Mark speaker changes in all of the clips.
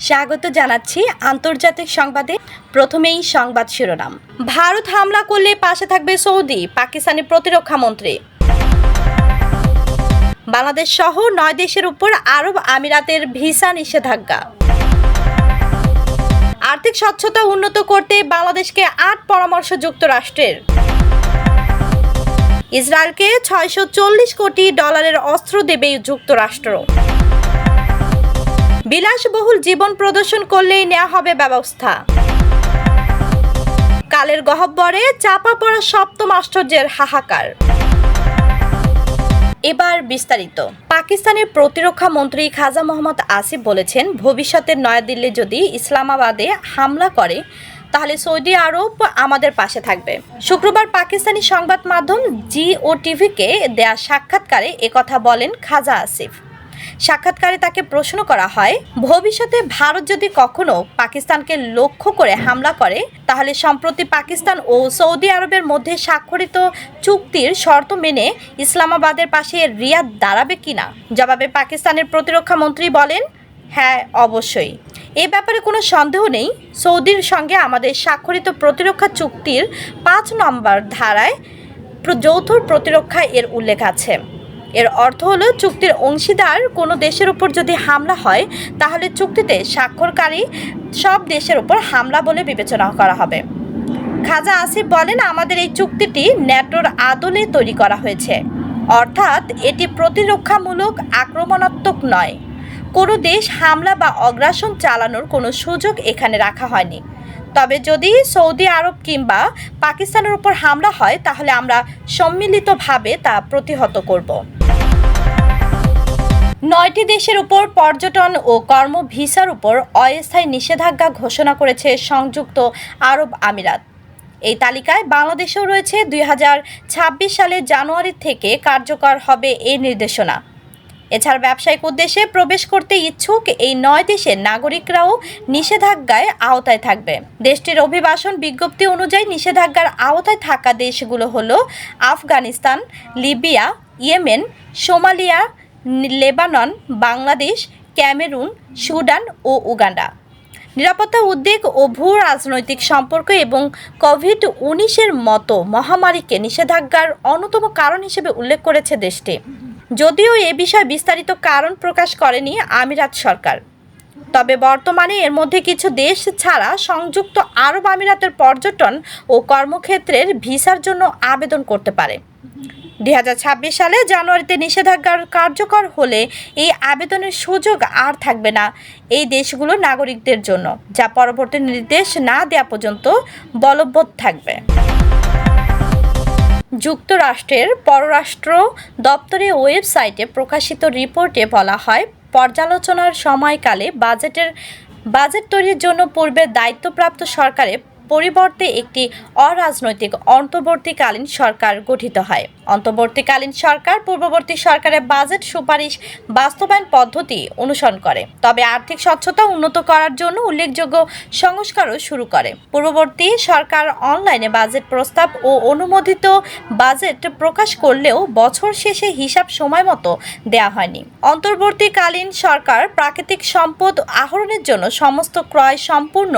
Speaker 1: স্বাগত জানাচ্ছি আন্তর্জাতিক সংবাদে। প্রথমেই সংবাদ শিরোনাম। ভারত হামলা করলে পাশে থাকবে সৌদি, পাকিস্তানি প্রতিরক্ষা মন্ত্রী। বাংলাদেশ সহ 9 দেশের উপর আরব আমিরাতের ভিসা নিষেধাজ্ঞা। আর্থিক স্বচ্ছতা উন্নত করতে বাংলাদেশকে 8 পরামর্শ যুক্তরাষ্ট্রের। ইসরায়েলকে $640 কোটি অস্ত্র দেবে যুক্তরাষ্ট্র। বিলাসবহুল জীবন প্রদর্শন করলেই নেওয়া হবে ব্যবস্থা। কালের গহ্বরে চাপা পড়া সপ্তম আশ্চর্যের হাহাকার। এবার বিস্তারিত। পাকিস্তানের প্রতিরক্ষা মন্ত্রী খাজা মোহাম্মদ আসিফ বলেছেন, ভবিষ্যতে নয়াদিল্লি যদি ইসলামাবাদে হামলা করে তাহলে সৌদি আরব আমাদের পাশে থাকবে। শুক্রবার পাকিস্তানি সংবাদ মাধ্যম GOTVকে দেয়া সাক্ষাৎকারে একথা বলেন খাজা আসিফ। সাক্ষাৎকারে তাকে প্রশ্ন করা হয়, ভবিষ্যতে ভারত যদি কখনো পাকিস্তানকে লক্ষ্য করে হামলা করে তাহলে সম্প্রতি পাকিস্তান ও সৌদি আরবের মধ্যে স্বাক্ষরিত চুক্তির শর্ত মেনে ইসলামাবাদের পাশে রিয়াদ দাঁড়াবে কিনা। জবাবে পাকিস্তানের প্রতিরক্ষা মন্ত্রী বলেন, হ্যাঁ, অবশ্যই। এ ব্যাপারে কোনো সন্দেহ নেই। সৌদির সঙ্গে আমাদের স্বাক্ষরিত প্রতিরক্ষা চুক্তির 5 নম্বর ধারায় যৌথ প্রতিরক্ষা এর উল্লেখ আছে। এর অর্থ হলো, চুক্তির অংশীদার কোনো দেশের উপর যদি হামলা হয় তাহলে চুক্তিতে স্বাক্ষরকারী সব দেশের উপর হামলা বলে বিবেচনা করা হবে। খাজা আসিফ বলেন, আমাদের এই চুক্তিটি ন্যাটোর আদলে তৈরি করা হয়েছে, অর্থাৎ এটি প্রতিরক্ষামূলক আক্রমণাত্মক নয়। কোনো দেশ হামলা বা অগ্রাসন চালানোর কোনো সুযোগ এখানে রাখা হয়নি। তবে যদি সৌদি আরব কিংবা পাকিস্তানের উপর হামলা হয় তাহলে আমরা সম্মিলিতভাবে তা প্রতিহত করব। 9টি দেশের উপর পর্যটন ও কর্ম ভিসার উপর অস্থায়ী নিষেধাজ্ঞা ঘোষণা করেছে সংযুক্ত আরব আমিরাত। এই তালিকায় বাংলাদেশেও রয়েছে। 2026 সালের জানুয়ারি থেকে কার্যকর হবে এই নির্দেশনা। এছাড়া ব্যবসায়িক উদ্দেশ্যে প্রবেশ করতে ইচ্ছুক এই 9 দেশের নাগরিকরাও নিষেধাজ্ঞায় আওতায় থাকবে। দেশটির অভিবাসন বিজ্ঞপ্তি অনুযায়ী নিষেধাজ্ঞার আওতায় থাকা দেশগুলো হলো Afghanistan, Libya, Yemen, Somalia, Lebanon, Bangladesh, Cameroon, Sudan ও উগান্ডা। নিরাপত্তা উদ্বেগ ও ভূ রাজনৈতিক সম্পর্ক এবং COVID-19 মতো মহামারীকে নিষেধাজ্ঞার অন্যতম কারণ হিসেবে উল্লেখ করেছে দেশটি। যদিও এ বিষয়ে বিস্তারিত কারণ প্রকাশ করেনি আমিরাত সরকার, তবে বর্তমানে এর মধ্যে কিছু দেশ ছাড়া সংযুক্ত আরব আমিরাতের পর্যটন ও কর্মক্ষেত্রের ভিসার জন্য আবেদন করতে পারে। 2026 সালে জানুয়ারিতে নিষেধাজ্ঞা কার্যকর হলে এই আবেদনের সুযোগ আর থাকবে না এই দেশগুলোর নাগরিকদের জন্য, যা পরবর্তী নির্দেশ না দেওয়া পর্যন্ত বলবৎ থাকবে। যুক্তরাষ্ট্রের পররাষ্ট্র দপ্তরের ওয়েবসাইটে প্রকাশিত রিপোর্টে বলা হয়, পর্যালোচনার সময়কালে বাজেট তৈরির জন্য পূর্বের দায়িত্বপ্রাপ্ত সরকারের পরিবর্তে একটি অরাজনৈতিক অন্তর্বর্তীকালীন সরকার গঠিত হয়। অন্তর্বর্তীকালীন সরকার পূর্ববর্তী সরকারের বাজেট সুপারিশ বাস্তবায়ন পদ্ধতি অনুসরণ করে, তবে আর্থিক স্বচ্ছতা উন্নত করার জন্য উল্লেখযোগ্য সংস্কারও শুরু করে। পূর্ববর্তী সরকার অনলাইনে বাজেট প্রস্তাব ও অনুমোদিত বাজেট প্রকাশ করলেও বছর শেষে হিসাব সময় মতো দেওয়া হয়নি। অন্তর্বর্তীকালীন সরকার প্রাকৃতিক সম্পদ আহরণের জন্য সমস্ত ক্রয় সম্পূর্ণ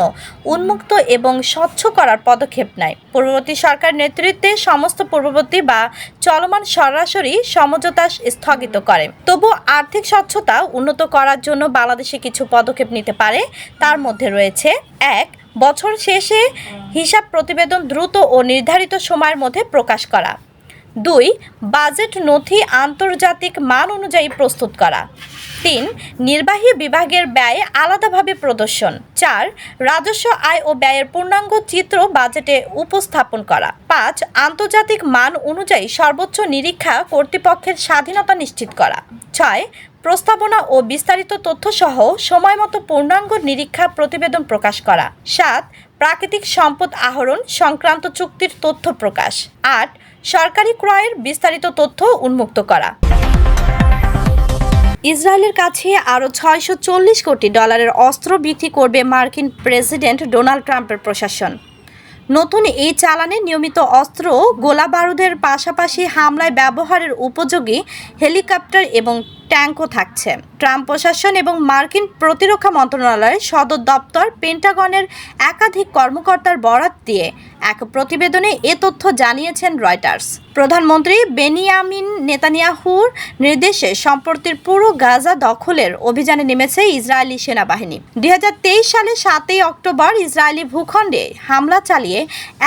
Speaker 1: উন্মুক্ত এবং স্বচ্ছ করার পদক্ষেপ নেয়। পূর্ববর্তী সরকার নেতৃত্বে সমস্ত পূর্ববর্তী বা চলমান সরাসরি সমঝোতা স্থগিত করে। তবু আর্থিক স্বচ্ছতা উন্নত করার জন্য বাংলাদেশে কিছু পদক্ষেপ নিতে পারে। তার মধ্যে রয়েছে: 1. বছর শেষে হিসাব প্রতিবেদন দ্রুত ও নির্ধারিত সময়ের মধ্যে প্রকাশ করা। 2. বাজেট নথি আন্তর্জাতিক মান অনুযায়ী প্রস্তুত করা। 3. নির্বাহী বিভাগের ব্যয় আলাদাভাবে প্রদর্শন। 4. রাজস্ব আয় ও ব্যয়ের পূর্ণাঙ্গ চিত্র বাজেটে উপস্থাপন করা। 5. আন্তর্জাতিক মান অনুযায়ী সর্বোচ্চ নিরীক্ষা কর্তৃপক্ষের স্বাধীনতা নিশ্চিত করা। 6. প্রস্তাবনা ও বিস্তারিত তথ্যসহ সময়মতো পূর্ণাঙ্গ নিরীক্ষা প্রতিবেদন প্রকাশ করা। 7. প্রাকৃতিক সম্পদ আহরণ সংক্রান্ত চুক্তির তথ্য প্রকাশ। 8. সরকারি ক্রয়ের বিস্তারিত তথ্য উন্মুক্ত করা। ইসরায়েলের কাছে আরও $640 কোটি অস্ত্র বিক্রি করবে মার্কিন প্রেসিডেন্ট ডোনাল্ড ট্রাম্পের প্রশাসন। নতুন এই চালানে নিয়মিত অস্ত্র, গোলাবারুদের পাশাপাশি হামলায় ব্যবহারের উপযোগী হেলিকপ্টার এবং ট্যাঙ্কও থাকছে। ট্রাম্প প্রশাসন এবং মার্কিন প্রতিরক্ষা মন্ত্রণালয়ের সদর দপ্তর পেন্টাগনের একাধিক কর্মকর্তার বরাত দিয়ে এক প্রতিবেদনে এ তথ্য জানিয়েছেন রয়টার্স। প্রধানমন্ত্রী বেনিয়ামিন নেতানিয়াহুর নির্দেশে সম্প্রতির পুরো গাজা দখলের অভিযানে নেমেছে ইসরায়েলি সেনাবাহিনী। 2023 সালে 7 অক্টোবর ইসরায়েলি ভূখণ্ডে হামলা চালিয়ে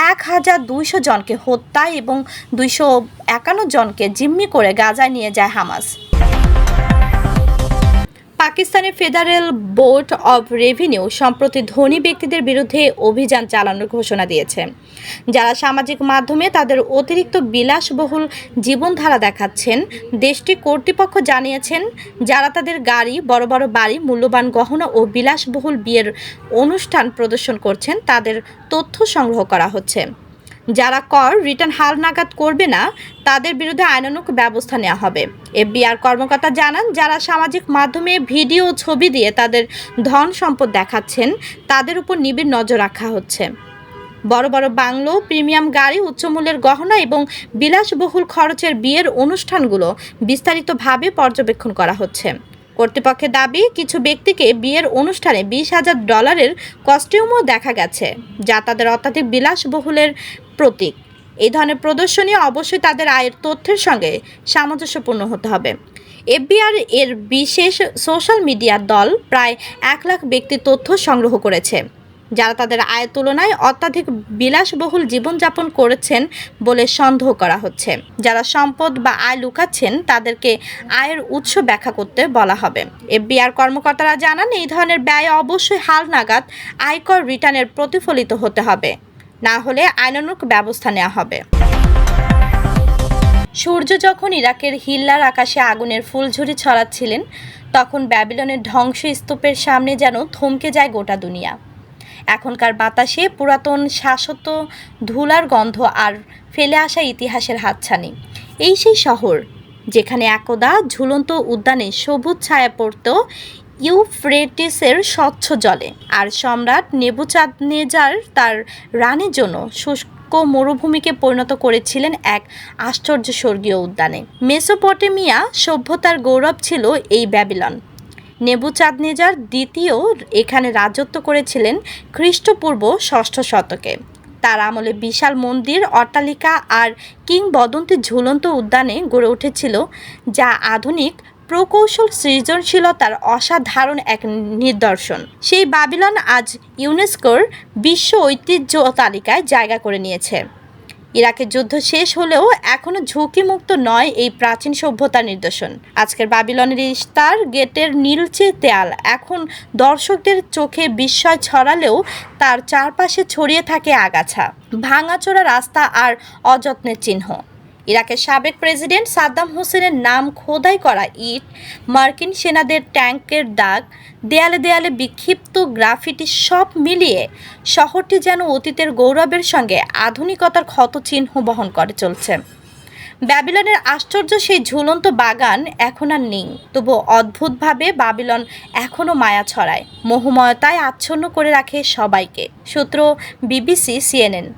Speaker 1: 1200 জনকে হত্যা এবং 251 জনকে জিম্মি করে গাজায় নিয়ে যায় হামাস। পাকিস্তানের ফেডারেল বোর্ড অব রেভিনিউ সম্প্রতি ধনী ব্যক্তিদের বিরুদ্ধে অভিযান চালানোর ঘোষণা দিয়েছে, যারা সামাজিক মাধ্যমে তাদের অতিরিক্ত বিলাসবহুল জীবনধারা দেখাচ্ছেন। দেশটির কর্তৃপক্ষ জানিয়েছেন, যারা তাদের গাড়ি, বড় বড় বাড়ি, মূল্যবান গহনা ও বিলাসবহুল বিয়ের অনুষ্ঠান প্রদর্শন করছেন, তাদের তথ্য সংগ্রহ করা হচ্ছে। যারা কর রিটার্ন হালনাগাদ করবে না, তাদের বিরুদ্ধে আইনানুগ ব্যবস্থা নেওয়া হবে। এফবিআই কর্মকর্তা জানান, যারা সামাজিক মাধ্যমে ভিডিও ও ছবি দিয়ে তাদের ধন সম্পদ দেখাচ্ছেন, তাদের উপর নিবিড় নজর রাখা হচ্ছে। বড় বড় বাংলো, প্রিমিয়াম গাড়ি, উচ্চমূল্যের গহনা এবং বিলাসবহুল খরচের বিয়ের অনুষ্ঠানগুলো বিস্তারিতভাবে পর্যবেক্ষণ করা হচ্ছে। কর্তৃপক্ষের দাবি, কিছু ব্যক্তিকে বিয়ের অনুষ্ঠানে $20,000 কস্টিউমও দেখা গেছে, যা তাদের অত্যাধিক বিলাসবহুলের প্রতীক। এই ধরনের প্রদর্শনী অবশ্যই তাদের আয়ের তথ্যের সঙ্গে সামঞ্জস্যপূর্ণ হতে হবে। এফবিআই এর বিশেষ সোশ্যাল মিডিয়া দল প্রায় 1 লাখ ব্যক্তির তথ্য সংগ্রহ করেছে, যারা তাদের আয়ের তুলনায় অত্যাধিক বিলাসবহুল জীবনযাপন করেছেন বলে সন্দেহ করা হচ্ছে। যারা সম্পদ বা আয় লুকাচ্ছেন, তাদেরকে আয়ের উৎস ব্যাখ্যা করতে বলা হবে। এফবিআই কর্মকর্তারা জানান, এই ধরনের ব্যয় অবশ্যই হালনাগাদ আয়কর রিটার্নের প্রতিফলিত হতে হবে, না হলে আইনানুগ ব্যবস্থা নেওয়া হবে। সূর্য যখন ইরাকের হিল্লার আকাশে আগুনের ফুলঝুরি ছড়াচ্ছিলেন, তখন ব্যাবিলনের ধ্বংসস্তূপের সামনে যেন থমকে যায় গোটা দুনিয়া। এখনকার বাতাসে পুরাতন শাশ্বত ধুলার গন্ধ আর ফেলে আসা ইতিহাসের হাতছানি। এই সেই শহর যেখানে একদা ঝুলন্ত উদ্যানে সবুজ ছায়া পড়ত ইউফ্রেটিসের স্বচ্ছ জলে, আর সম্রাট নেবুচাদনেজার তার রানীর জন্য শুষ্ক মরুভূমিকে পরিণত করেছিলেন এক আশ্চর্য স্বর্গীয় উদ্যানে। মেসোপটেমিয়া সভ্যতার গৌরব ছিল এই ব্যাবিলন। নেবুচাদনেজার দ্বিতীয় এখানে রাজত্ব করেছিলেন খ্রিস্টপূর্ব 6ষ্ঠ শতকে। তার আমলে বিশাল মন্দির, অট্টালিকা আর কিংবদন্তি ঝুলন্ত উদ্যানে গড়ে উঠেছিল, যা আধুনিক প্রকৌশল সৃজনশীলতার অসাধারণ এক নিদর্শন। সেই বাবিলন আজ ইউনেস্কোর বিশ্ব ঐতিহ্য তালিকায় জায়গা করে নিয়েছে। ইরাকের যুদ্ধ শেষ হলেও এখনও ঝুঁকিমুক্ত নয় এই প্রাচীন সভ্যতার নিদর্শন। আজকের বাবিলনের ইস্তার গেটের নীলচে দেয়াল এখন দর্শকদের চোখে বিস্ময় ছড়ালেও তার চারপাশে ছড়িয়ে থাকে আগাছা, ভাঙাচোরা রাস্তা আর অযত্নের চিহ্ন। ইরাকের সাবেক প্রেসিডেন্ট সাদ্দাম হোসেনের নাম খোদাই করা ইট, মার্কিন সেনাদের ট্যাঙ্কের দাগ, দেয়ালে দেয়ালে বিক্ষিপ্ত গ্রাফিটি, সব মিলিয়ে শহরটি যেন অতীতের গৌরবের সঙ্গে আধুনিকতার ক্ষতচিহ্ন বহন করে চলছে। ব্যাবিলনের আশ্চর্য সেই ঝুলন্ত বাগান এখন আর নেই, তবু অদ্ভুতভাবে বাবিলন এখনও মায়া ছড়ায়, মোহময়তায় আচ্ছন্ন করে রাখে সবাইকে। সূত্র BBC CNN।